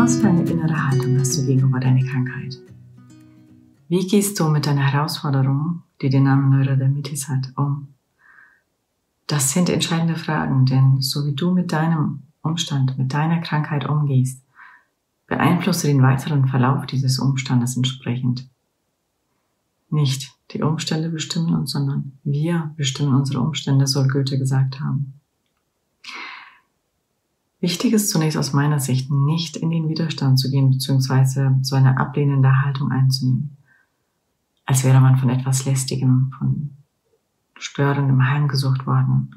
Was für eine innere Haltung hast du gegenüber deiner Krankheit? Wie gehst du mit deiner Herausforderung, die den Namen Neurodermitis hat, um? Das sind entscheidende Fragen, denn so wie du mit deinem Umstand, mit deiner Krankheit umgehst, beeinflusst du den weiteren Verlauf dieses Umstandes entsprechend. Nicht die Umstände bestimmen uns, sondern wir bestimmen unsere Umstände, soll Goethe gesagt haben. Wichtig ist zunächst aus meiner Sicht, nicht in den Widerstand zu gehen, beziehungsweise so eine ablehnende Haltung einzunehmen. Als wäre man von etwas Lästigem, von Störendem heimgesucht worden.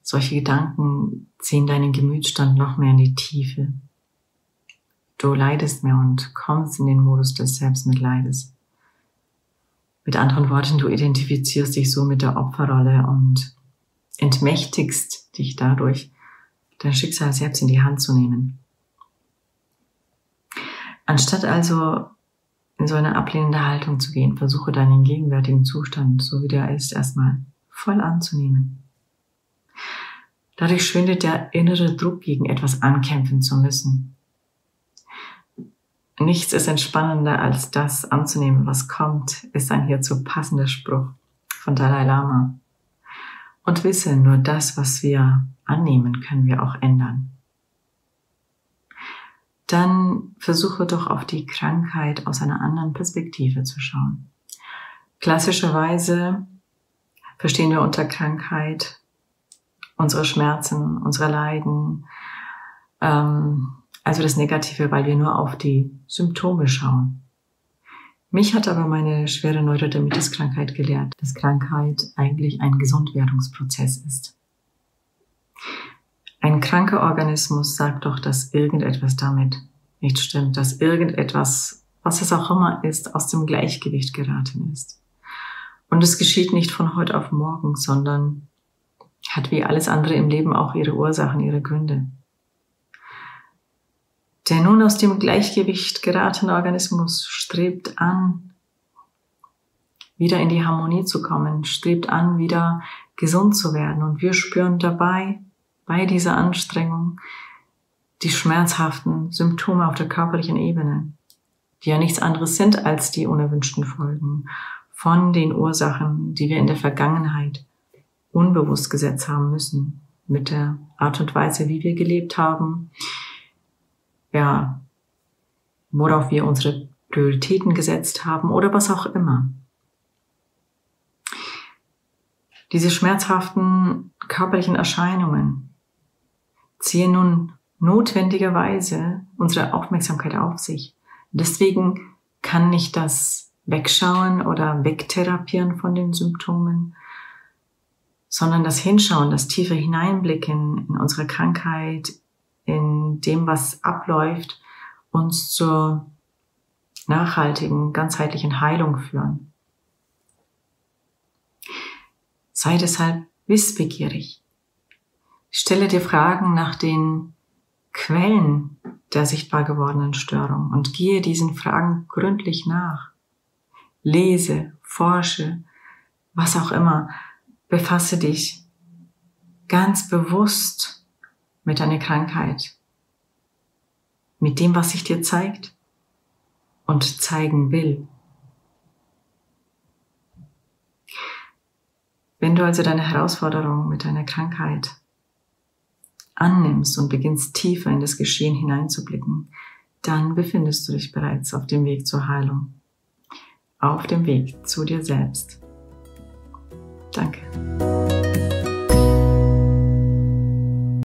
Solche Gedanken ziehen deinen Gemütsstand noch mehr in die Tiefe. Du leidest mehr und kommst in den Modus des Selbstmitleides. Mit anderen Worten, du identifizierst dich so mit der Opferrolle und entmächtigst dich dadurch, dein Schicksal selbst in die Hand zu nehmen. Anstatt also in so eine ablehnende Haltung zu gehen, versuche deinen gegenwärtigen Zustand, so wie der ist, erstmal voll anzunehmen. Dadurch schwindet der innere Druck, gegen etwas ankämpfen zu müssen. Nichts ist entspannender, als das anzunehmen, was kommt, ist ein hierzu passender Spruch von Dalai Lama. Und wisse, nur das, was wir annehmen, können wir auch ändern. Dann versuche doch auf die Krankheit aus einer anderen Perspektive zu schauen. Klassischerweise verstehen wir unter Krankheit unsere Schmerzen, unsere Leiden, also das Negative, weil wir nur auf die Symptome schauen. Mich hat aber meine schwere Neurodermitis-Krankheit gelehrt, dass Krankheit eigentlich ein Gesundwerdungsprozess ist. Ein kranker Organismus sagt doch, dass irgendetwas damit nicht stimmt, dass irgendetwas, was es auch immer ist, aus dem Gleichgewicht geraten ist. Und es geschieht nicht von heute auf morgen, sondern hat wie alles andere im Leben auch ihre Ursachen, ihre Gründe. Der nun aus dem Gleichgewicht geratene Organismus strebt an, wieder in die Harmonie zu kommen, strebt an, wieder gesund zu werden. Und wir spüren dabei, bei dieser Anstrengung, die schmerzhaften Symptome auf der körperlichen Ebene, die ja nichts anderes sind als die unerwünschten Folgen von den Ursachen, die wir in der Vergangenheit unbewusst gesetzt haben müssen, mit der Art und Weise, wie wir gelebt haben, ja, worauf wir unsere Prioritäten gesetzt haben oder was auch immer. Diese schmerzhaften körperlichen Erscheinungen ziehen nun notwendigerweise unsere Aufmerksamkeit auf sich. Deswegen kann nicht das Wegschauen oder Wegtherapieren von den Symptomen, sondern das Hinschauen, das tiefe Hineinblicken in unsere Krankheit, in dem, was abläuft, uns zur nachhaltigen, ganzheitlichen Heilung führen. Sei deshalb wissbegierig. Stelle dir Fragen nach den Quellen der sichtbar gewordenen Störung und gehe diesen Fragen gründlich nach. Lese, forsche, was auch immer. Befasse dich ganz bewusst mit deiner Krankheit, mit dem, was sich dir zeigt und zeigen will. Wenn du also deine Herausforderung mit deiner Krankheit annimmst und beginnst tiefer in das Geschehen hineinzublicken, dann befindest du dich bereits auf dem Weg zur Heilung, auf dem Weg zu dir selbst. Danke.